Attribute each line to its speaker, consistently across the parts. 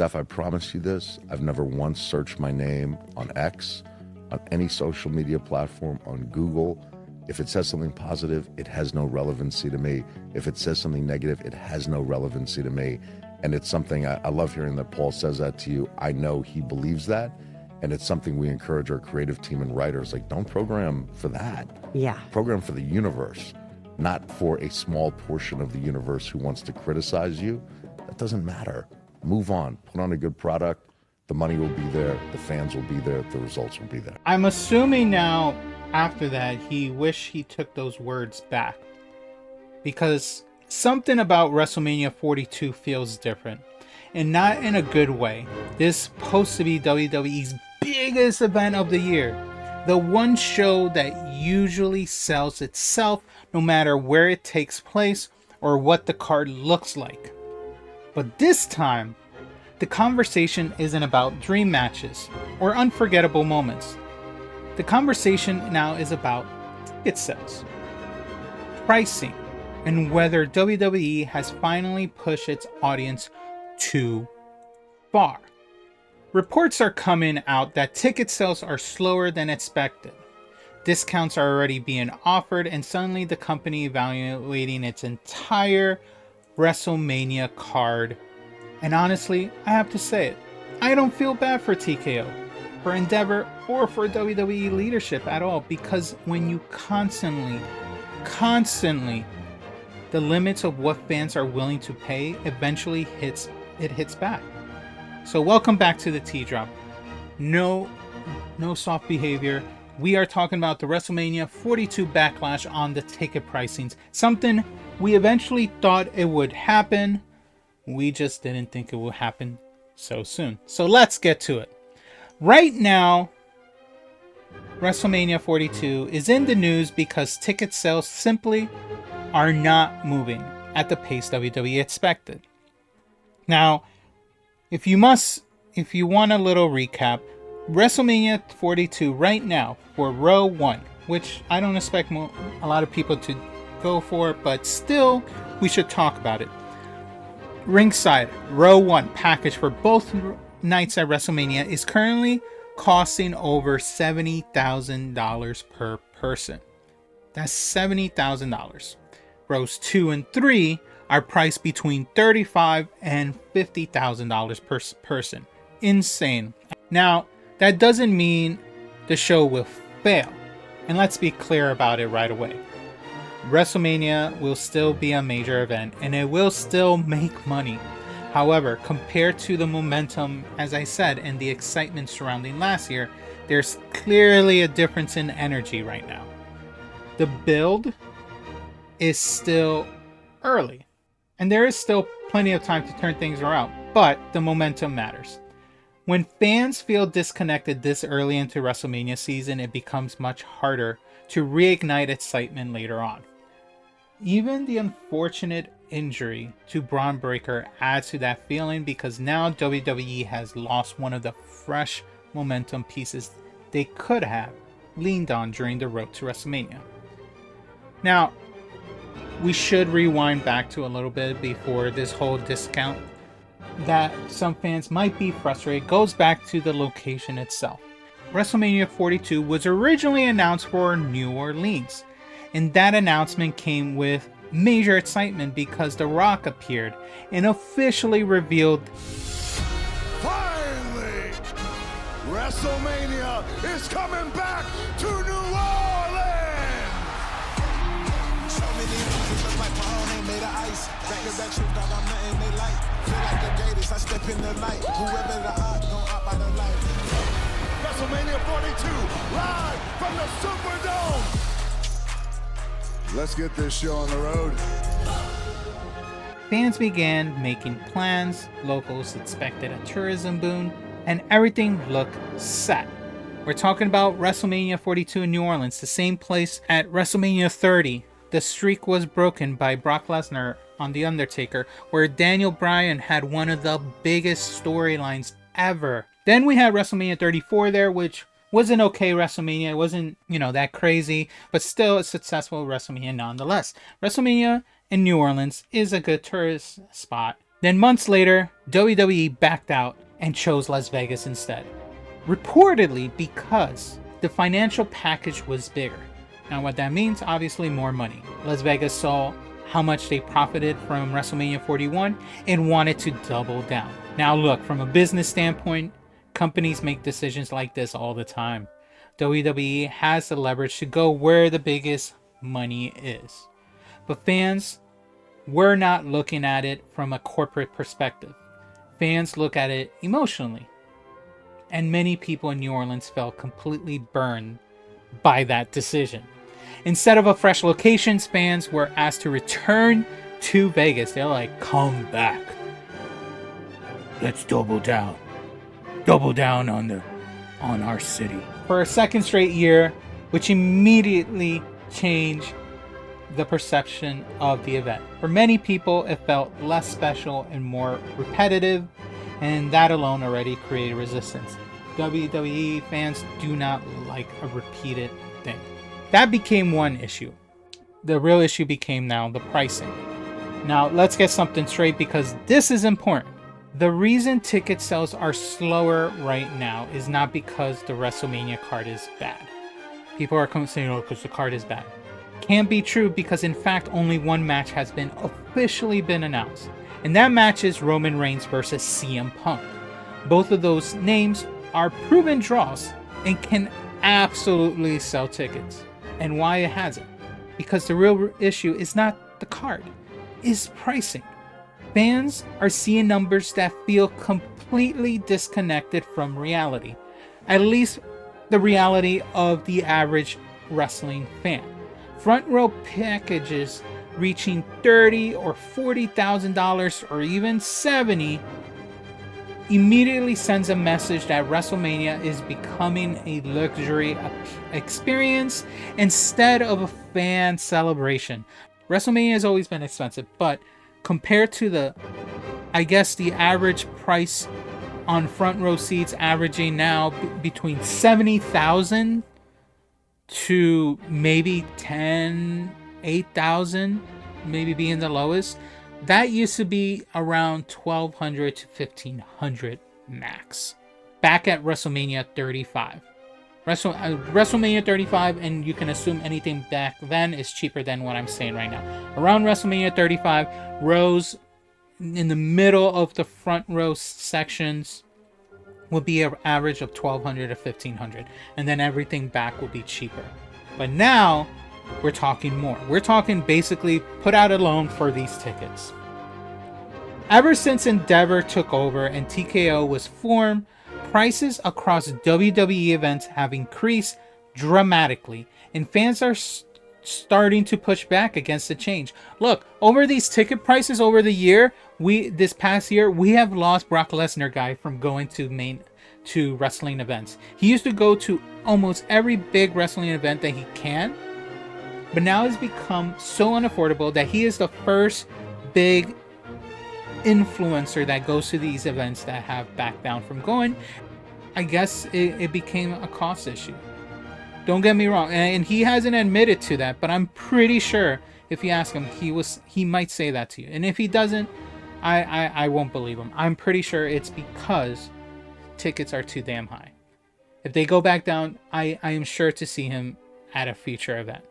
Speaker 1: Steph, I promise you this. I've never once searched my name on X, on any social media platform, on Google. If it says something positive, it has no relevancy to me. If it says something negative, it has no relevancy to me. And it's something I love hearing that Paul says that to you. I know he believes that. And it's something we encourage our creative team and writers. Like, don't program for that.
Speaker 2: Yeah.
Speaker 1: Program for the universe, not for a small portion of the universe who wants to criticize you. That doesn't matter. Move on. Put on a good product. The money will be there. The fans will be there. The results will be there.
Speaker 3: I'm assuming now, after that, he wished he took those words back. Because something about WrestleMania 42 feels different. And not in a good way. This is supposed to be WWE's biggest event of the year. The one show that usually sells itself no matter where it takes place or what the card looks like. But this time, the conversation isn't about dream matches or unforgettable moments. The conversation now is about ticket sales, pricing, and whether WWE has finally pushed its audience too far. Reports are coming out that ticket sales are slower than expected. Discounts are already being offered, and suddenly the company evaluating its entire WrestleMania card. And honestly, I have to say it, I don't feel bad for TKO, for Endeavor, or for WWE leadership at all, because when you constantly, the limits of what fans are willing to pay eventually hits back. So welcome back to the T-Drop. No soft behavior. We are talking about the WrestleMania 42 backlash on the ticket pricings. Something we eventually thought it would happen. We just didn't think it would happen so soon. So let's get to it. Right now, WrestleMania 42 is in the news because ticket sales simply are not moving at the pace WWE expected. Now, if you want a little recap, WrestleMania 42 right now for row 1, which I don't expect a lot of people to go for, but still we should talk about it. Ringside row 1 package for both nights at WrestleMania is currently costing over $70,000 per person. That's $70,000. Rows 2 and 3 are priced between $35,000 and $50,000 per person. Insane. Now, that doesn't mean the show will fail. And let's be clear about it right away. WrestleMania will still be a major event and it will still make money. However, compared to the momentum, as I said, and the excitement surrounding last year, there's clearly a difference in energy right now. The build is still early, and there is still plenty of time to turn things around, but the momentum matters. When fans feel disconnected this early into WrestleMania season, it becomes much harder to reignite excitement later on. Even the unfortunate injury to Braun Breaker adds to that feeling because now WWE has lost one of the fresh momentum pieces they could have leaned on during the road to WrestleMania. Now, we should rewind back to a little bit before this whole discount that some fans might be frustrated goes back to the location itself. WrestleMania 42 was originally announced for New Orleans, and that announcement came with major excitement because The Rock appeared and officially revealed
Speaker 4: finally WrestleMania is coming back to New Orleans. So many reasons look like my own ain't made of ice. Back to back trip, dog, I'm nothing they like. Feel like the greatest, I step in the light. Whoever the odds, gon' out by the light. WrestleMania 42, live from the Superdome. Let's get this show on the road.
Speaker 3: fans began making plans, locals expected a tourism boom, and everything looked set. We're talking about WrestleMania 42 in New Orleans, the same place at WrestleMania 30. The streak was broken by Brock Lesnar on The Undertaker, where Daniel Bryan had one of the biggest storylines ever. Then we had WrestleMania 34 there, which was an okay WrestleMania. It wasn't, that crazy, but still a successful WrestleMania nonetheless. WrestleMania in New Orleans is a good tourist spot, Then months later, WWE backed out and chose Las Vegas instead. Reportedly because the financial package was bigger. Now what that means, obviously more money. Las Vegas saw how much they profited from WrestleMania 41 and wanted to double down. Now look, from a business standpoint, companies make decisions like this all the time. WWE has the leverage to go where the biggest money is. But fans, we're not looking at it from a corporate perspective. Fans look at it emotionally. And many people in New Orleans felt completely burned by that decision. Instead of a fresh locations, fans were asked to return to Vegas. They're like, come back. Let's double down. Double down on our city. For a second straight year, which immediately changed the perception of the event. For many people, it felt less special and more repetitive, and that alone already created resistance. WWE fans do not like a repeated thing. That became one issue. The real issue became now the pricing. Now, let's get something straight because this is important. The reason ticket sales are slower right now is not because the WrestleMania card is bad. People are saying, oh, because the card is bad. Can't be true because in fact only one match has been officially been announced. And that match is Roman Reigns versus CM Punk. Both of those names are proven draws and can absolutely sell tickets. And why it hasn't? Because the real issue is not the card, is pricing. Fans are seeing numbers that feel completely disconnected from reality. At least the reality of the average wrestling fan. Front row packages reaching $30,000 or $40,000 or even $70,000 immediately sends a message that WrestleMania is becoming a luxury experience instead of a fan celebration. WrestleMania has always been expensive, but compared to the average price on front row seats averaging now between $70,000 to maybe $8,000, maybe being the lowest. That used to be around $1,200 to $1,500 max. Back at WrestleMania 35. WrestleMania 35, and you can assume anything back then is cheaper than what I'm saying right now. Around WrestleMania 35, rows in the middle of the front row sections would be an average of $1,200 to $1,500, and then everything back would be cheaper. But now we're talking more. We're talking basically put out a loan for these tickets. Ever since Endeavor took over and TKO was formed, prices across WWE events have increased dramatically, and fans are starting to push back against the change. Look, over these ticket prices over the year, this past year, we have lost Brock Lesnar guy from going to wrestling events. He used to go to almost every big wrestling event that he can, but now it's become so unaffordable that he is the first big influencer that goes to these events that have backed down from going. I guess it became a cost issue. Don't get me wrong, and he hasn't admitted to that, but I'm pretty sure if you ask him, he might say that to you. And if he doesn't, I won't believe him. I'm pretty sure it's because tickets are too damn high. If they go back down, I am sure to see him at a future event.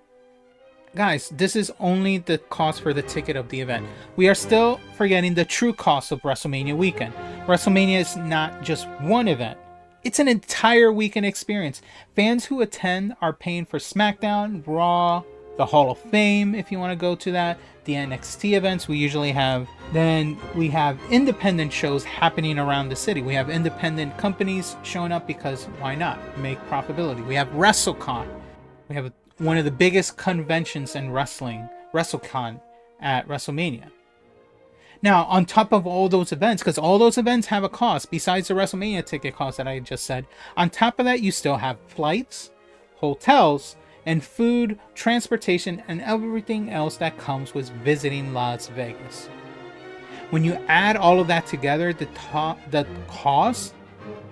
Speaker 3: Guys, this is only the cost for the ticket of the event. We are still forgetting the true cost of WrestleMania weekend. WrestleMania is not just one event. It's an entire weekend experience. Fans who attend are paying for SmackDown, Raw, the Hall of Fame, if you want to go to that, the NXT events we usually have. Then we have independent shows happening around the city. We have independent companies showing up because why not? Make profitability. We have WrestleCon. We have one of the biggest conventions in wrestling, WrestleCon at WrestleMania. Now, on top of all those events, because all those events have a cost, besides the WrestleMania ticket cost that I just said, on top of that, you still have flights, hotels, and food, transportation, and everything else that comes with visiting Las Vegas. When you add all of that together, the cost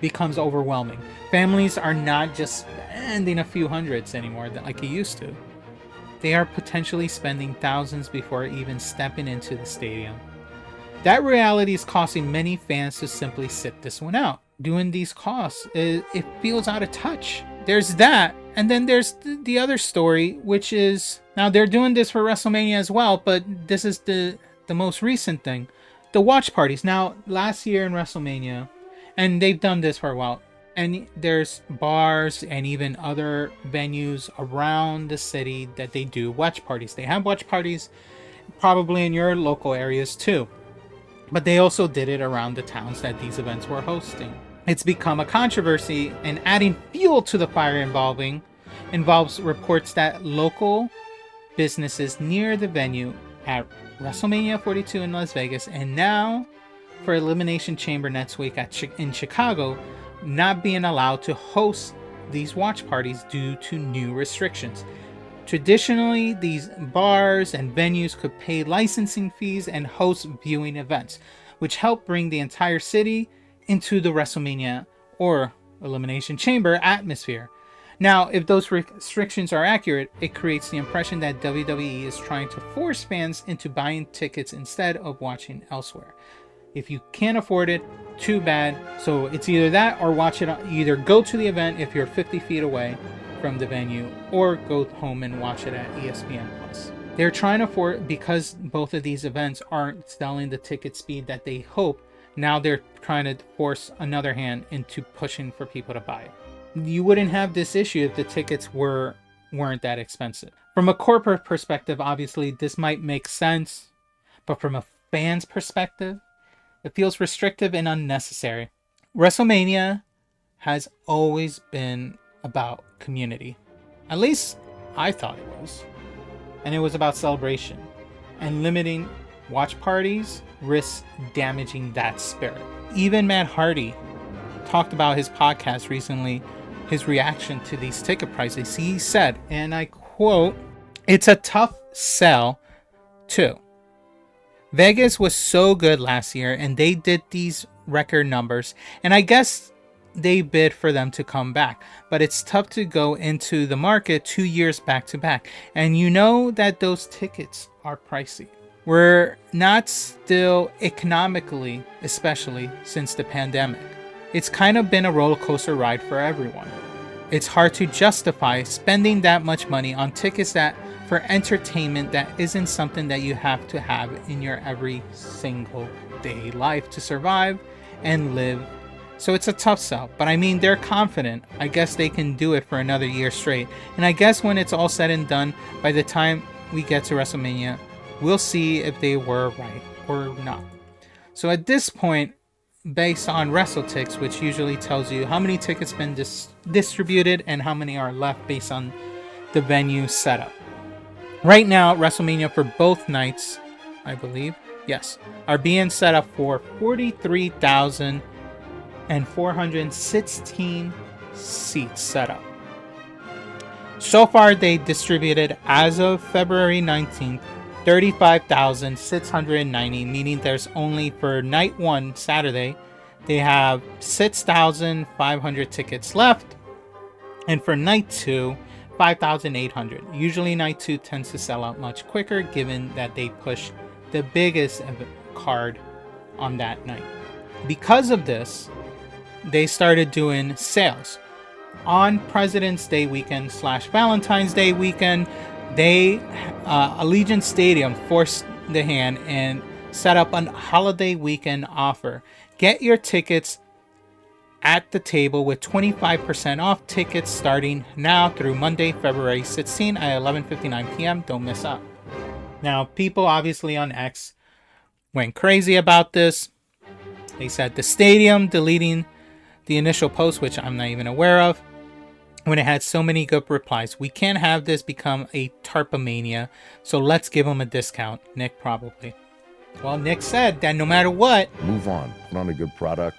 Speaker 3: becomes overwhelming. Families are not just spending a few hundreds anymore like you used to. They are potentially spending thousands before even stepping into the stadium. That reality is causing many fans to simply sit this one out. Doing these costs, it feels out of touch. There's that, and then there's the other story, which is, now they're doing this for WrestleMania as well, but this is the most recent thing. The watch parties. Now, last year in WrestleMania, and they've done this for a while, and there's bars and even other venues around the city that they do watch parties. They have watch parties probably in your local areas too. But they also did it around the towns that these events were hosting. It's become a controversy, and adding fuel to the fire involves reports that local businesses near the venue at WrestleMania 42 in Las Vegas, and now for Elimination Chamber next week in Chicago, not being allowed to host these watch parties due to new restrictions. Traditionally, these bars and venues could pay licensing fees and host viewing events, which help bring the entire city into the WrestleMania or Elimination Chamber atmosphere. Now, if those restrictions are accurate, it creates the impression that WWE is trying to force fans into buying tickets instead of watching elsewhere. If you can't afford it, too bad. So it's either that or watch it. Either go to the event if you're 50 feet away from the venue, or go home and watch it at ESPN Plus. They're trying to because both of these events aren't selling the ticket speed that they hope. Now they're trying to force another hand into pushing for people to buy it. You wouldn't have this issue if the tickets weren't that expensive. From a corporate perspective, obviously this might make sense, but from a fan's perspective, it feels restrictive and unnecessary. WrestleMania has always been about community. At least I thought it was. And it was about celebration. And limiting watch parties risks damaging that spirit. Even Matt Hardy talked about his podcast recently, his reaction to these ticket prices. He said, and I quote, "It's a tough sell too. Vegas was so good last year and they did these record numbers, and I guess they bid for them to come back, but it's tough to go into the market 2 years back to back, and you know that those tickets are pricey. We're not still economically, especially since the pandemic. It's kind of been a roller coaster ride for everyone. It's hard to justify spending that much money on tickets that for entertainment that isn't something that you have to have in your every single day life to survive and live. So it's a tough sell, but I mean, they're confident. I guess they can do it for another year straight. And I guess when it's all said and done, by the time we get to WrestleMania, we'll see if they were right or not." So at this point, based on WrestleTix, which usually tells you how many tickets been distributed and how many are left based on the venue setup. Right now, WrestleMania for both nights, I believe, yes, are being set up for 43,416 seats set up. So far, they distributed, as of February 19th, 35,690, meaning there's only, for night one, Saturday, they have 6,500 tickets left, and for night two, 5,800. Usually night two tends to sell out much quicker, given that they push the biggest card on that night. Because of this, they started doing sales. On President's Day weekend / Valentine's Day weekend, Allegiant Stadium forced the hand and set up a holiday weekend offer. Get your tickets at the table with 25% off tickets starting now through Monday, February 16 at 11:59 p.m. Don't miss out. Now, people obviously on X went crazy about this. They said the stadium deleting the initial post, which I'm not even aware of, when it had so many good replies. "We can't have this become a Tarpamania, so let's give them a discount." Nick probably. Well, Nick said that no matter what,
Speaker 1: Move on. Put on a good product.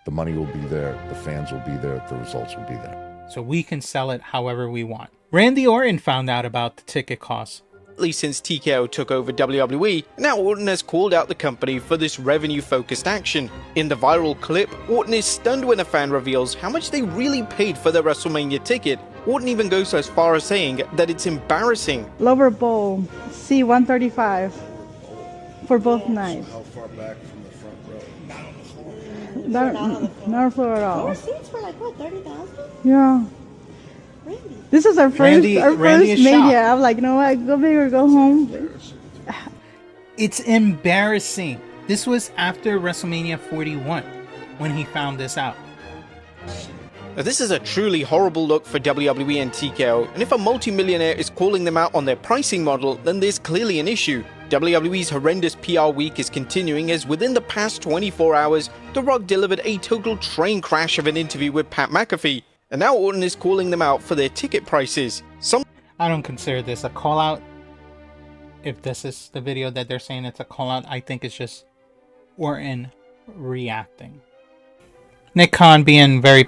Speaker 1: The money will be there. The fans will be there. The results will be there.
Speaker 3: so we can sell it however we want. Randy Orton found out about the ticket costs.
Speaker 2: Since TKO took over WWE, now Orton has called out the company for this revenue-focused action. In the viral clip, Orton is stunned when a fan reveals how much they really paid for their WrestleMania ticket. Orton even goes as far as saying that it's embarrassing.
Speaker 5: Lower bowl, C135, for both nights.
Speaker 6: How far back from the front row?
Speaker 5: Not on the floor. Not on the floor at all.
Speaker 7: 4 seats for like what, 30,000?
Speaker 5: Yeah.
Speaker 7: Randy.
Speaker 5: This is our first
Speaker 3: Randy is
Speaker 5: media.
Speaker 3: shocked.
Speaker 5: I'm like, you know what? Go big or go home.
Speaker 3: It's embarrassing. This was after WrestleMania 41 when he found this out.
Speaker 2: Now, this is a truly horrible look for WWE and TKO, and if a multimillionaire is calling them out on their pricing model, then there's clearly an issue. WWE's horrendous PR week is continuing as within the past 24 hours, The Rock delivered a total train crash of an interview with Pat McAfee, and now Orton is calling them out for their ticket prices.
Speaker 3: I don't consider this a call out. If this is the video that they're saying it's a call out, I think it's just Orton reacting. Nick Khan being very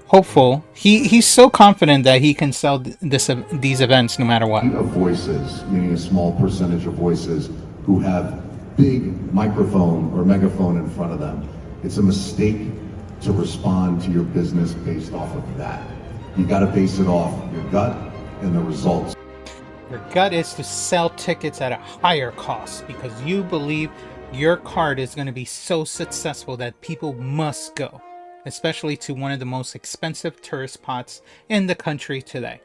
Speaker 3: hopeful. He's so confident that he can sell these events no matter what.
Speaker 1: Of voices, meaning a small percentage of voices who have big microphone or megaphone in front of them. It's a mistake to respond to your business based off of that. You got to base it off your gut and the results.
Speaker 3: Your gut is to sell tickets at a higher cost because you believe your card is going to be so successful that people must go, especially to one of the most expensive tourist spots in the country today.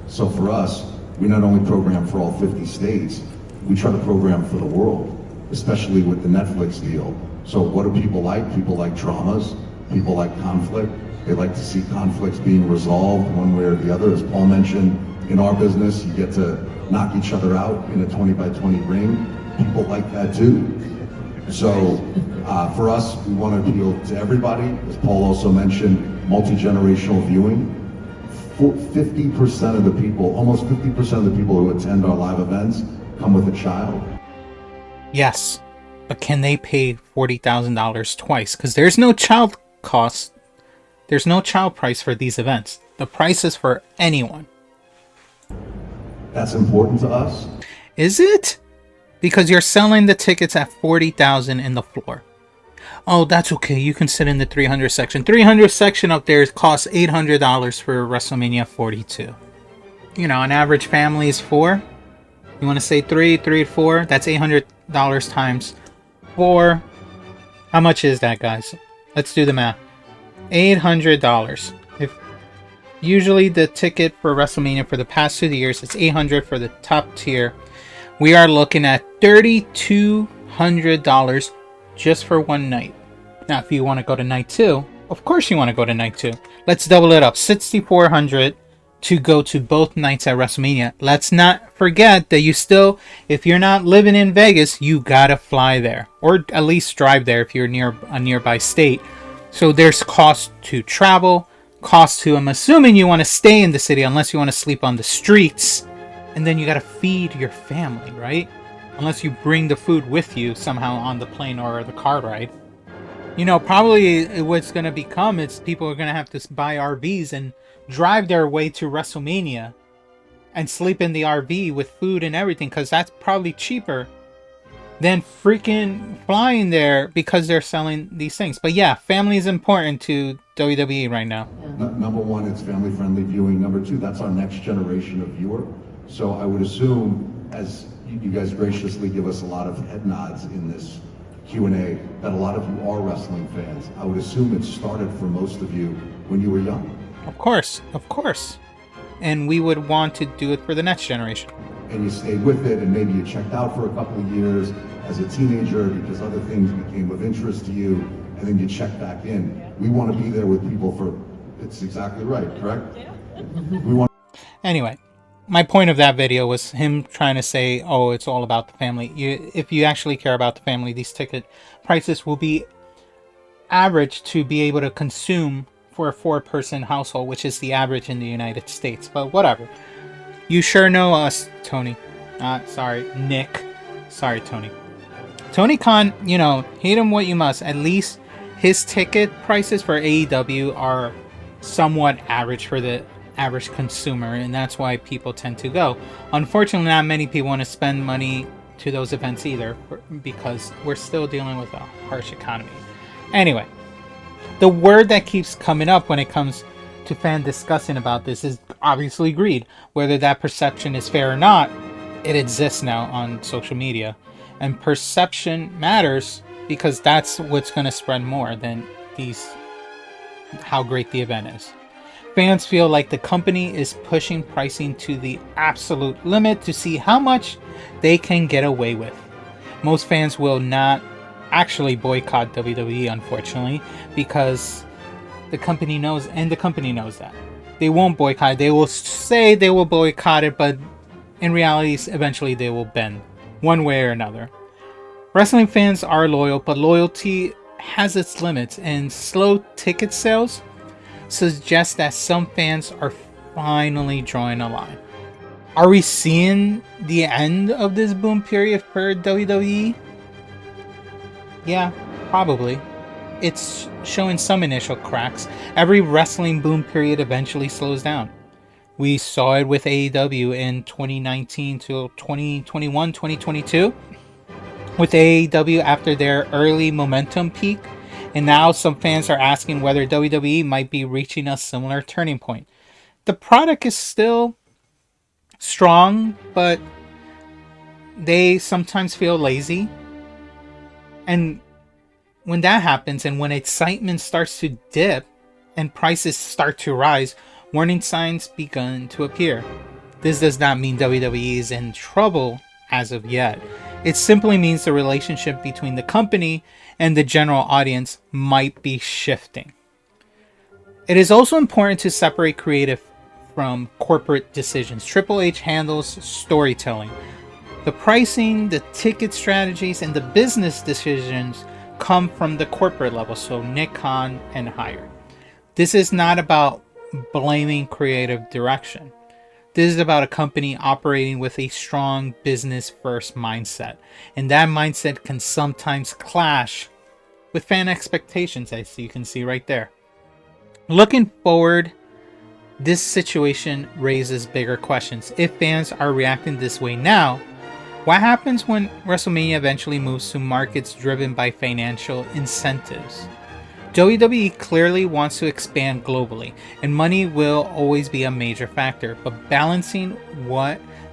Speaker 1: So for us, we not only program for all 50 states, we try to program for the world, especially with the Netflix deal. So what do people like? People like dramas, people like conflict. They like to see conflicts being resolved one way or the other. As Paul mentioned, in our business, you get to knock each other out in a 20 by 20 ring. People like that too. So for us, we want to appeal to everybody. As Paul also mentioned, multi-generational viewing. 50% of the people, almost 50% of the people who attend our live events come with a child.
Speaker 3: Yes, but can they pay $40,000 twice? Because there's no child cost. There's no child price for these events. The price is for anyone.
Speaker 1: That's important to us.
Speaker 3: Is it? Because you're selling the tickets at $40,000 in the floor. Oh, that's okay. You can sit in the 300 section. 300 section up there costs $800 for WrestleMania 42. You know, an average family is 4. You want to say 3 to 4? That's $800 times 4. How much is that, guys? Let's do the math. $800. If usually the ticket for WrestleMania for the past 2 years is $800 for the top tier. We are looking at $3,200 just for one night. Now, if you want to go to night 2, of course you want to go to night 2. Let's double it up. $6,400 to go to both nights at WrestleMania. Let's not forget that you still, if you're not living in Vegas, you gotta fly there, or at least drive there if you're near a nearby state. So there's cost to travel, cost to, I'm assuming you want to stay in the city unless you want to sleep on the streets. And then you got to feed your family, right? Unless you bring the food with you somehow on the plane or the car ride. You know, probably what's going to become is people are going to have to buy RVs and drive their way to WrestleMania and sleep in the RV with food and everything, because that's probably cheaper than freaking flying there because they're selling these things. But yeah, family is important to WWE right now.
Speaker 1: Number one, it's family-friendly viewing. Number two, that's our next generation of viewer. So I would assume, as you guys graciously give us a lot of head nods in this Q&A, that a lot of you are wrestling fans. I would assume it started for most of you when you were young.
Speaker 3: Of course. And we would want to do it for the next generation.
Speaker 1: And you stayed with it, and maybe you checked out for a couple of years as a teenager because other things became of interest to you, and then you checked back in. We want to be there with people for, it's exactly right, correct? Yeah. We want.
Speaker 3: Anyway, my point of that video was him trying to say, oh, it's all about the family. If you actually care about the family, these ticket prices will be average to be able to consume for a 4-person household, which is the average in the United States. But whatever. You sure know us, Tony. Nick. Sorry, Tony. Tony Khan, you know, hate him what you must. At least his ticket prices for AEW are somewhat average for the average consumer, and that's why people tend to go. Unfortunately, not many people want to spend money to those events either, because we're still dealing with a harsh economy. Anyway, the word that keeps coming up when it comes to fan discussing about this is obviously greed. Whether that perception is fair or not, it exists now on social media. And perception matters because that's what's going to spread more than how great the event is. Fans feel like the company is pushing pricing to the absolute limit to see how much they can get away with. Most fans will not actually boycott WWE, unfortunately, because the company knows, and the company knows that. They won't boycott. They will say they will boycott it, but in reality, eventually they will bend one way or another. Wrestling fans are loyal, but loyalty has its limits, and slow ticket sales suggest that some fans are finally drawing a line. Are we seeing the end of this boom period for WWE? Yeah, probably. It's showing some initial cracks. Every wrestling boom period eventually slows down. We saw it with AEW in 2019 to 2021, 2022. With AEW after their early momentum peak. And now some fans are asking whether WWE might be reaching a similar turning point. The product is still strong, but they sometimes feel lazy. And when that happens, and when excitement starts to dip and prices start to rise, warning signs begin to appear. This does not mean WWE is in trouble as of yet. It simply means the relationship between the company and the general audience might be shifting. It is also important to separate creative from corporate decisions. Triple H handles storytelling. The pricing, the ticket strategies, and the business decisions come from the corporate level, so Nick Khan and higher. This is not about blaming creative direction. This is about a company operating with a strong business-first mindset, and that mindset can sometimes clash with fan expectations, as you can see right there. Looking forward, this situation raises bigger questions. If fans are reacting this way now, what happens when WrestleMania eventually moves to markets driven by financial incentives? WWE clearly wants to expand globally, and money will always be a major factor, but balancing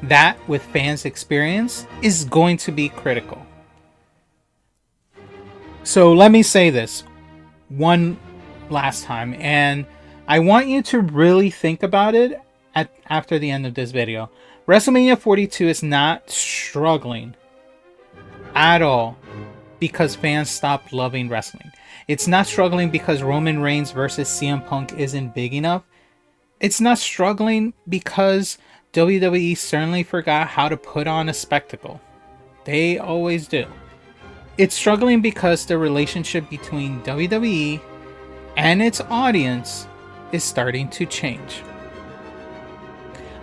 Speaker 3: that with fans' experience is going to be critical. So let me say this one last time, and I want you to really think about it after the end of this video. WrestleMania 42 is not struggling at all because fans stopped loving wrestling. It's not struggling because Roman Reigns versus CM Punk isn't big enough. It's not struggling because WWE certainly forgot how to put on a spectacle. They always do. It's struggling because the relationship between WWE and its audience is starting to change.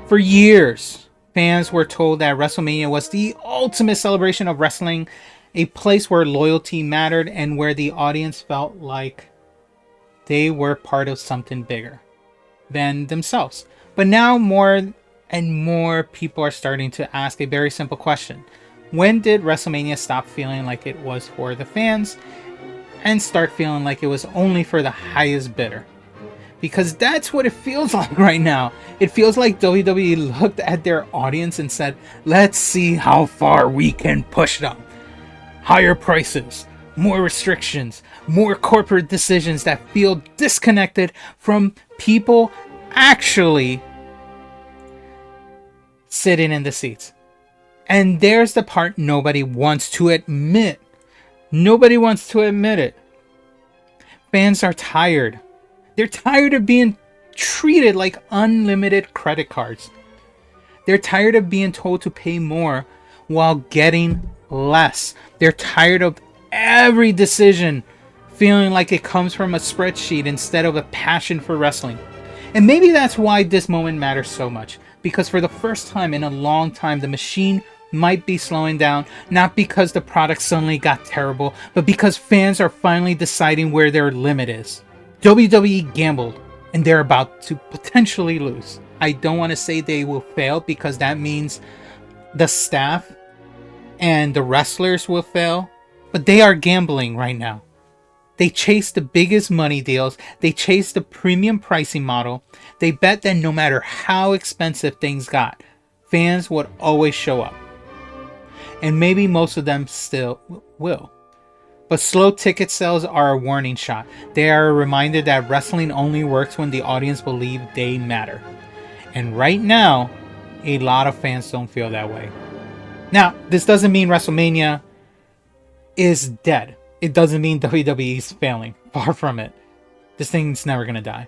Speaker 3: For years, fans were told that WrestleMania was the ultimate celebration of wrestling, a place where loyalty mattered and where the audience felt like they were part of something bigger than themselves. But now more and more people are starting to ask a very simple question. When did WrestleMania stop feeling like it was for the fans and start feeling like it was only for the highest bidder? Because that's what it feels like right now. It feels like WWE looked at their audience and said, let's see how far we can push them. Higher prices, more restrictions, more corporate decisions that feel disconnected from people actually sitting in the seats. And there's the part nobody wants to admit. Nobody wants to admit it. Fans are tired. They're tired of being treated like unlimited credit cards. They're tired of being told to pay more while getting less. They're tired of every decision feeling like it comes from a spreadsheet instead of a passion for wrestling. And maybe that's why this moment matters so much. Because for the first time in a long time, the machine might be slowing down, not because the product suddenly got terrible, but because fans are finally deciding where their limit is. WWE gambled, and they're about to potentially lose. I don't want to say they will fail because that means the staff and the wrestlers will fail, but they are gambling right now. They chase the biggest money deals. They chase the premium pricing model. They bet that no matter how expensive things got, fans would always show up. and maybe most of them still will. But slow ticket sales are a warning shot. They are a reminder that wrestling only works when the audience believe they matter. And right now, a lot of fans don't feel that way. Now, this doesn't mean WrestleMania is dead. It doesn't mean WWE's failing. Far from it. This thing's never going to die.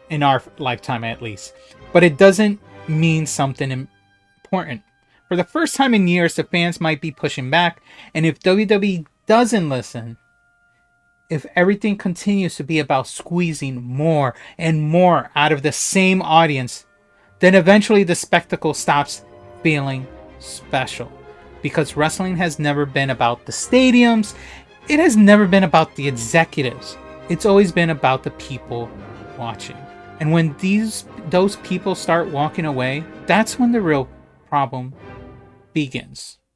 Speaker 3: In our lifetime, at least. But it doesn't mean something important. For the first time in years, the fans might be pushing back. And if WWE doesn't listen, if everything continues to be about squeezing more and more out of the same audience, then eventually the spectacle stops feeling special. Because wrestling has never been about the stadiums. It has never been about the executives. It's always been about the people watching. And when those people start walking away, that's when the real problem begins.